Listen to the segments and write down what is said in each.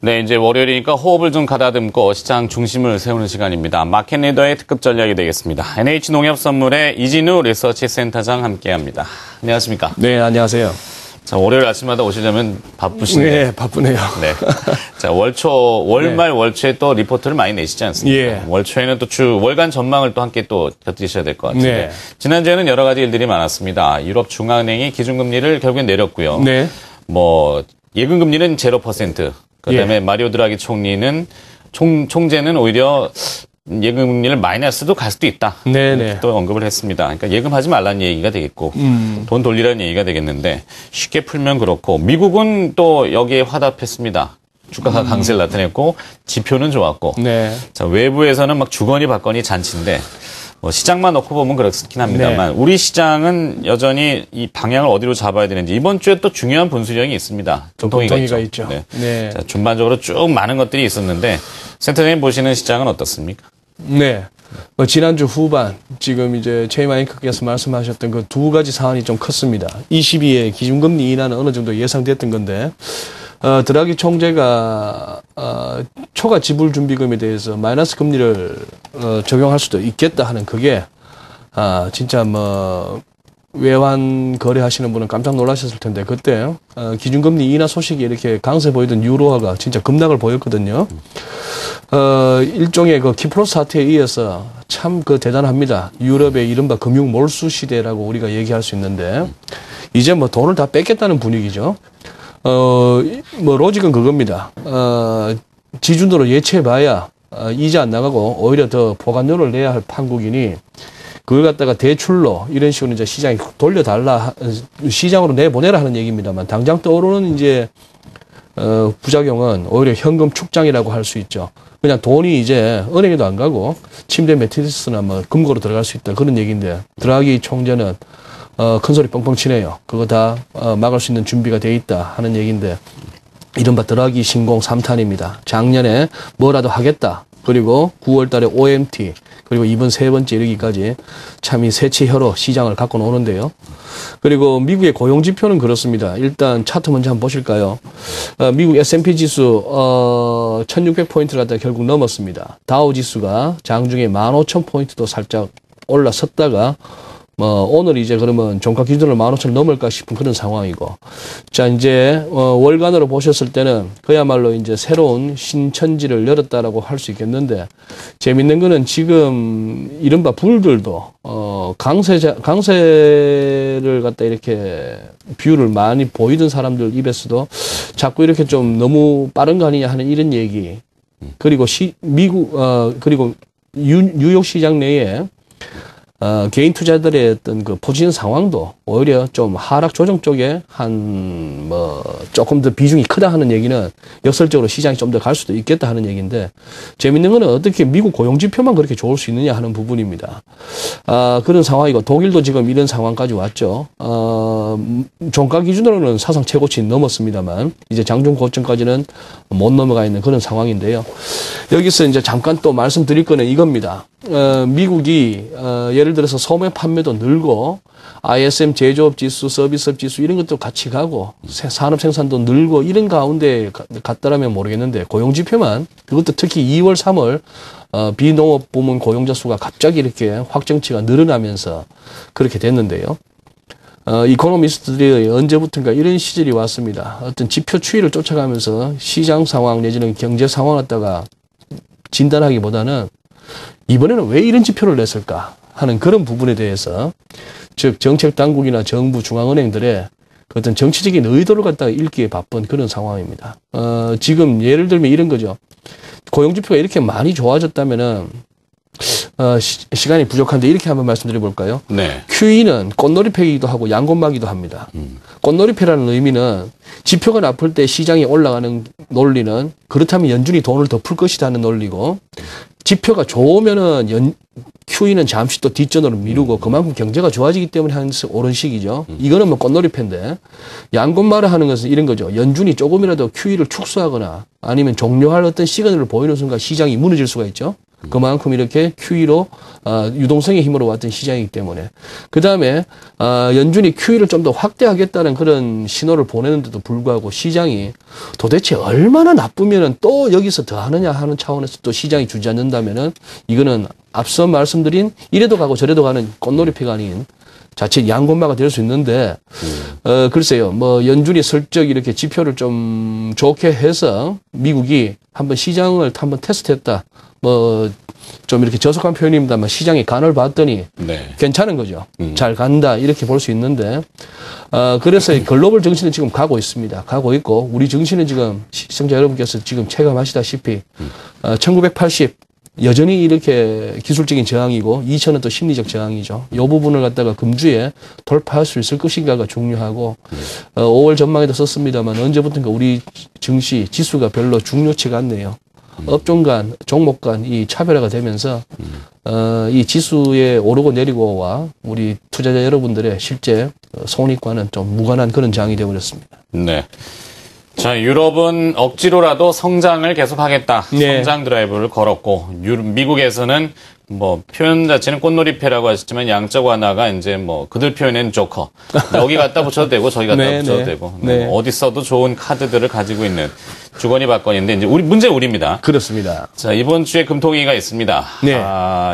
네, 이제 월요일이니까 호흡을 좀 가다듬고 시장 중심을 세우는 시간입니다. 마켓 리더의 특급 전략이 되겠습니다. NH농협선물의 이진우 리서치 센터장 함께합니다. 안녕하십니까? 네, 안녕하세요. 자, 월요일 아침마다 오시려면 바쁘신데. 네, 바쁘네요. 네. 자, 월말 월초에 또 리포트를 많이 내시지 않습니까? 예. 월초에는 또 월간 전망을 또 함께 또 곁들이셔야 될 것 같은데. 네. 지난주에는 여러 가지 일들이 많았습니다. 유럽 중앙은행이 기준금리를 결국엔 내렸고요. 네. 예금금리는 0%. 그다음에 마리오 드라기 총재는 오히려 예금금리를 마이너스도 갈 수도 있다. 네네. 또 언급을 했습니다. 그러니까 예금하지 말라는 얘기가 되겠고 돈 돌리라는 얘기가 되겠는데 쉽게 풀면 그렇고 미국은 또 여기에 화답했습니다. 주가가 강세를 나타냈고 지표는 좋았고 네. 자, 외부에서는 막 주거니 받거니 잔치인데 시장만 놓고 보면 그렇긴 합니다만 네. 우리 시장은 여전히 이 방향을 어디로 잡아야 되는지 이번 주에 또 중요한 분수령이 있습니다. 금통위가 있죠. 네. 네. 자, 전반적으로 쭉 많은 것들이 있었는데 센터장님 보시는 시장은 어떻습니까? 네. 지난주 후반 지금 이제 최마이크께서 말씀하셨던 그 두 가지 사안이 좀 컸습니다. 22의 기준금리 인하는 어느 정도 예상됐던 건데 드라기 총재가 초과 지불 준비금에 대해서 마이너스 금리를 적용할 수도 있겠다 하는 그게 진짜 외환 거래하시는 분은 깜짝 놀라셨을 텐데 그때 기준금리 인하 소식이 이렇게 강세 보이던 유로화가 진짜 급락을 보였거든요. 일종의 그 키프로스 사태에 이어서 참 대단합니다. 유럽의 이른바 금융 몰수 시대라고 우리가 얘기할 수 있는데 이제 돈을 다 뺏겠다는 분위기죠. 로직은 그겁니다. 지준으로 예측해봐야 이자 안 나가고 오히려 더 보관료를 내야 할 판국이니 그걸 갖다가 대출로 이런 식으로 이제 시장에 돌려달라, 시장으로 내보내라 하는 얘기입니다만 당장 떠오르는 이제 부작용은 오히려 현금 축장이라고 할 수 있죠. 그냥 돈이 이제 은행에도 안 가고 침대 매트리스나 금고로 들어갈 수 있다 그런 얘기인데 드라기 총재는 큰 소리 뻥뻥 치네요. 그거 다 막을 수 있는 준비가 돼 있다 하는 얘기인데 이른바 드라기 신공 3탄입니다. 작년에 뭐라도 하겠다. 그리고 9월 달에 OMT 그리고 이번 세 번째 이르기까지 참 이 세치혀로 시장을 갖고 노는데요. 그리고 미국의 고용 지표는 그렇습니다. 일단 차트 먼저 한번 보실까요? 미국 S&P 지수 1600포인트를 갖다 결국 넘었습니다. 다우 지수가 장중에 15,000포인트도 살짝 올라섰다가 오늘 이제 그러면 종가 기준으로 15,000을 넘을까 싶은 그런 상황이고. 자, 이제, 월간으로 보셨을 때는 그야말로 이제 새로운 신천지를 열었다라고 할 수 있겠는데, 재밌는 거는 지금 이른바 불들도, 강세를 갖다 이렇게 비율을 많이 보이던 사람들 입에서도 자꾸 이렇게 좀 너무 빠른 거 아니냐 하는 이런 얘기. 그리고 그리고 뉴욕 시장 내에 개인 투자들의 어떤 그 포지션 상황도 오히려 좀 하락 조정 쪽에 조금 더 비중이 크다 하는 얘기는 역설적으로 시장이 좀 더 갈 수도 있겠다 하는 얘기인데 재밌는 거는 어떻게 미국 고용 지표만 그렇게 좋을 수 있느냐 하는 부분입니다. 그런 상황이고 독일도 지금 이런 상황까지 왔죠. 종가 기준으로는 사상 최고치 넘었습니다만 이제 장중 고점까지는 못 넘어가 있는 그런 상황인데요. 여기서 이제 잠깐 또 말씀드릴 거는 이겁니다. 미국이 예를 들어서 소매 판매도 늘고 ISM 제조업 지수, 서비스업 지수 이런 것도 같이 가고 산업 생산도 늘고 이런 가운데 갔다라면 모르겠는데 고용 지표만 그것도 특히 2월, 3월 비농업 부문 고용자 수가 갑자기 이렇게 확정치가 늘어나면서 그렇게 됐는데요. 이코노미스트들이 언제부턴가 이런 시절이 왔습니다. 어떤 지표 추이를 쫓아가면서 시장 상황 내지는 경제 상황을 갖다가 진단하기보다는 이번에는 왜 이런 지표를 냈을까 하는 그런 부분에 대해서 즉 정책 당국이나 정부 중앙은행들의 어떤 정치적인 의도를 갖다가 읽기에 바쁜 그런 상황입니다. 지금 예를 들면 이런 거죠. 고용지표가 이렇게 많이 좋아졌다면은 시간이 부족한데 이렇게 한번 말씀드려 볼까요? 네. QE는 꽃놀이패기도 하고 양곤마기도 합니다. 꽃놀이패라는 의미는 지표가 나쁠 때 시장이 올라가는 논리는 그렇다면 연준이 돈을 더 풀 것이다 하는 논리고 지표가 좋으면은 QE는 잠시 또 뒷전으로 미루고 그만큼 경제가 좋아지기 때문에 하는 옳은 시기죠. 이거는 꽃놀이패인데 양곤마를 하는 것은 이런 거죠. 연준이 조금이라도 QE를 축소하거나 아니면 종료할 어떤 시그널을 보이는 순간 시장이 무너질 수가 있죠. 그만큼 이렇게 QE로 유동성의 힘으로 왔던 시장이기 때문에 그 다음에 연준이 QE를 좀 더 확대하겠다는 그런 신호를 보내는데도 불구하고 시장이 도대체 얼마나 나쁘면은 또 여기서 더 하느냐 하는 차원에서 또 시장이 주저앉는다면은 이거는 앞서 말씀드린 이래도 가고 저래도 가는 꽃놀이패가 아닌 자칫 양곤마가 될 수 있는데 글쎄요 뭐 연준이 슬쩍 이렇게 지표를 좀 좋게 해서 미국이 한번 시장을 한번 테스트했다 뭐 좀 이렇게 저속한 표현입니다만 시장이 간을 봤더니 네. 괜찮은 거죠. 잘 간다 이렇게 볼 수 있는데 그래서 글로벌 정신은 지금 가고 있습니다. 가고 있고 우리 정신은 지금 시청자 여러분께서 지금 체감하시다시피 1980 여전히 이렇게 기술적인 저항이고 2000은 또 심리적 저항이죠. 이 부분을 갖다가 금주에 돌파할 수 있을 것인가가 중요하고 5월 전망에도 썼습니다만 언제부턴가 우리 증시 지수가 별로 중요치가 않네요. 업종 간, 종목 간 이 차별화가 되면서 이 지수의 오르고 내리고와 우리 투자자 여러분들의 실제 손익과는 좀 무관한 그런 장이 되어버렸습니다. 네. 자, 유럽은 억지로라도 성장을 계속하겠다. 네. 성장 드라이브를 걸었고, 미국에서는 뭐 표현 자체는 꽃놀이패라고 하셨지만 양적 완화가 이제 뭐 그들 표현엔 조커. 여기 갖다 붙여도 되고 저기 갖다 네, 붙여도 네. 되고 네. 어디 써도 좋은 카드들을 가지고 있는 주거니 받거니인데 이제 문제 우리입니다. 그렇습니다. 자, 이번 주에 금통위가 있습니다. 네.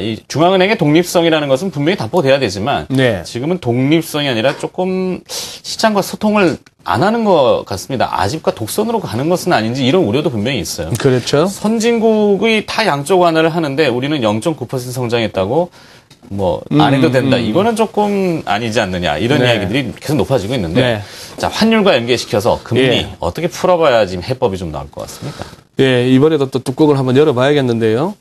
이 중앙은행의 독립성이라는 것은 분명히 답보돼야 되지만 네. 지금은 독립성이 아니라 조금 시장과 소통을 안 하는 것 같습니다. 아집과 독선으로 가는 것은 아닌지 이런 우려도 분명히 있어요. 그렇죠. 선진국이 다 양적 완화를 하는데 우리는 0.9% 성장했다고 뭐 안 해도 된다. 이거는 조금 아니지 않느냐. 이런 네. 이야기들이 계속 높아지고 있는데 네. 자, 환율과 연계시켜서 금리 예. 어떻게 풀어봐야지 해법이 좀 나올 것 같습니까? 예, 이번에도 또 뚜껑을 한번 열어봐야겠는데요.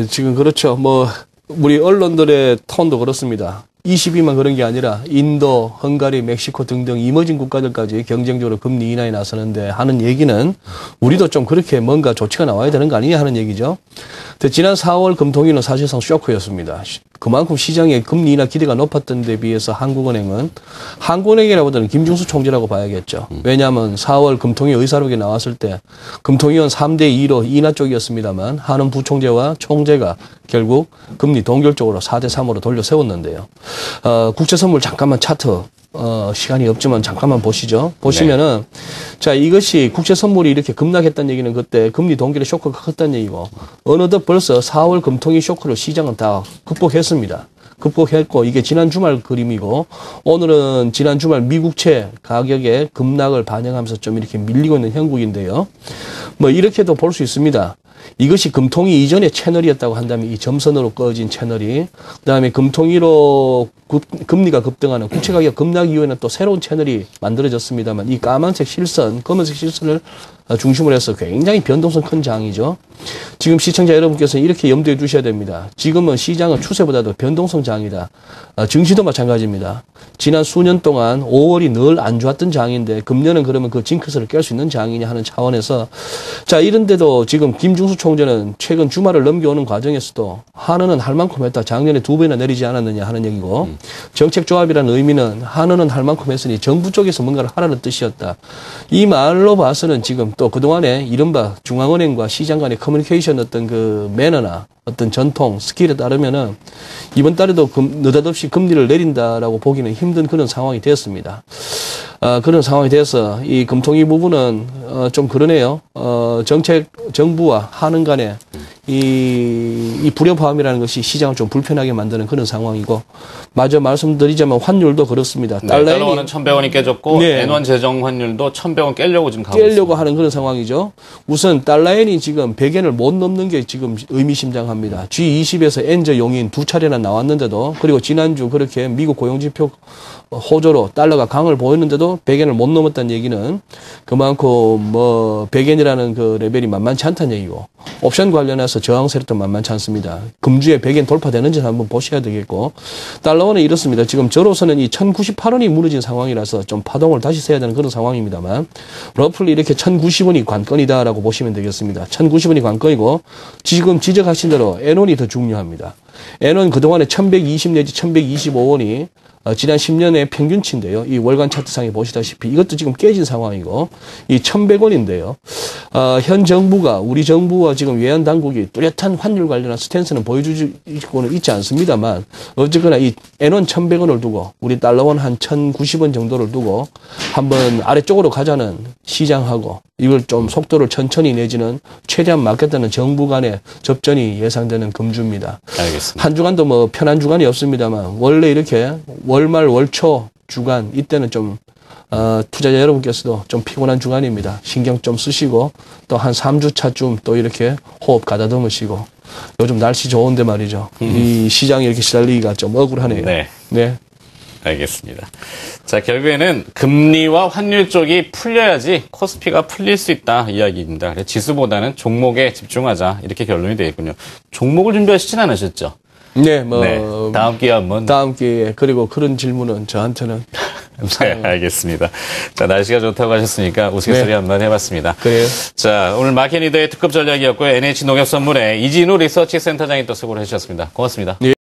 지금 그렇죠. 뭐 우리 언론들의 톤도 그렇습니다. 22만 그런 게 아니라 인도, 헝가리, 멕시코 등등 이머징 국가들까지 경쟁적으로 금리 인하에 나서는데 하는 얘기는 우리도 좀 그렇게 뭔가 조치가 나와야 되는 거 아니냐 하는 얘기죠. 근데 지난 4월 금통위는 사실상 쇼크였습니다. 그만큼 시장의 금리 인하 기대가 높았던 데 비해서 한국은행이라보다는 김중수 총재라고 봐야겠죠. 왜냐하면 4월 금통위 의사록에 나왔을 때 금통위원 3대2로 인하 쪽이었습니다만 한은 부총재와 총재가 결국 금리 동결적으로 4대3으로 돌려 세웠는데요. 국제선물 잠깐만 차트 시간이 없지만 잠깐만 보시죠. 보시면은 자 이것이 국제선물이 이렇게 급락했다는 얘기는 그때 금리 동결의 쇼크가 컸다는 얘기고 어느덧 벌써 4월 금통위 쇼크를 시장은 다 극복했습니다. 극복했고 이게 지난 주말 그림이고 오늘은 지난 주말 미국채 가격의 급락을 반영하면서 좀 이렇게 밀리고 있는 형국인데요. 뭐 이렇게도 볼 수 있습니다. 이것이 금통위 이전의 채널이었다고 한다면 이 점선으로 꺼진 채널이 그다음에 금통위로 금리가 급등하는 국채가격 급락 이후에는 또 새로운 채널이 만들어졌습니다만 이 까만색 실선, 검은색 실선을 중심으로 해서 굉장히 변동성 큰 장이죠. 지금 시청자 여러분께서는 이렇게 염두에 두셔야 됩니다. 지금은 시장은 추세보다도 변동성 장이다. 증시도 마찬가지입니다. 지난 수년 동안 5월이 늘 안 좋았던 장인데 금년은 그러면 그 징크스를 깰 수 있는 장이냐 하는 차원에서 자 이런데도 지금 김중수 총재는 최근 주말을 넘겨오는 과정에서도 한은은 할 만큼 했다. 작년에 2배나 내리지 않았느냐 하는 얘기고 정책 조합이라는 의미는 한은은 할 만큼 했으니 정부 쪽에서 뭔가를 하라는 뜻이었다. 이 말로 봐서는 지금 또 그동안에 이른바 중앙은행과 시장 간의 커뮤니케이션 어떤 그 매너나 어떤 전통, 스킬에 따르면은 이번 달에도 느닷없이 금리를 내린다라고 보기는 힘든 그런 상황이 되었습니다. 그런 상황이 돼서 이 금통위 부분은 좀 그러네요. 정부와 한은 간에 이 불협화음이라는 것이 시장을 좀 불편하게 만드는 그런 상황이고 마저 말씀드리자면 환율도 그렇습니다. 달러는 1,100원이 깨졌고 네. N1 재정 환율도 1,100원 깨려고 지금 가고 깨려고 있습니다. 하는 그런 상황이죠. 우선 달러엔이 지금 100엔을 못 넘는 게 지금 의미심장합니다. G20에서 엔저 용인 2차례나 나왔는데도 그리고 지난주 그렇게 미국 고용지표 호조로 달러가 강을 보였는데도 100엔을 못 넘었다는 얘기는 그만큼 뭐 100엔이라는 그 레벨이 만만치 않다는 얘기고 옵션 관련해서 저항 세력도 만만치 않습니다. 금주에 100엔 돌파되는지 한번 보셔야 되겠고 달러원은 이렇습니다. 지금 저로서는 이 1098원이 무너진 상황이라서 좀 파동을 다시 세야 되는 그런 상황입니다만 러플리 이렇게 1090원이 관건이다라고 보시면 되겠습니다. 1090원이 관건이고 지금 지적하신 대로 N1이 더 중요합니다. N원 그동안에 1120 내지 1125원이 지난 10년의 평균치인데요. 이 월간 차트상에 보시다시피 이것도 지금 깨진 상황이고 이 1100원인데요. 현 정부가 우리 정부와 지금 외환 당국이 뚜렷한 환율 관련한 스탠스는 보여주고는 있지 않습니다만 어쨌거나 이 N원 1100원을 두고 우리 달러원 한 1090원 정도를 두고 한번 아래쪽으로 가자는 시장하고 이걸 좀 속도를 천천히 내지는 최대한 막겠다는 정부 간의 접전이 예상되는 금주입니다. 알겠습니다. 한 주간도 뭐 편한 주간이 없습니다만 원래 이렇게 월말 월초 주간 이때는 좀 투자자 여러분께서도 좀 피곤한 주간입니다. 신경 좀 쓰시고 또 한 3주 차쯤 또 이렇게 호흡 가다듬으시고 요즘 날씨 좋은데 말이죠. 이 시장에 이렇게 시달리기가 좀 억울하네요. 네. 네. 알겠습니다. 자, 결국에는 금리와 환율 쪽이 풀려야지 코스피가 풀릴 수 있다 이야기입니다. 그래서 지수보다는 종목에 집중하자 이렇게 결론이 되겠군요. 종목을 준비하시진 않으셨죠? 네, 뭐 네, 다음 기회에 한번. 다음 기회에 그리고 그런 질문은 저한테는 네, 알겠습니다. 자, 날씨가 좋다고 하셨으니까 우스갯소리 네. 한번 해봤습니다. 그래요. 자, 오늘 마켓리더의 특급 전략이었고요. NH농협선물의 이진우 리서치 센터장이 또 수고를 해주셨습니다. 고맙습니다. 네.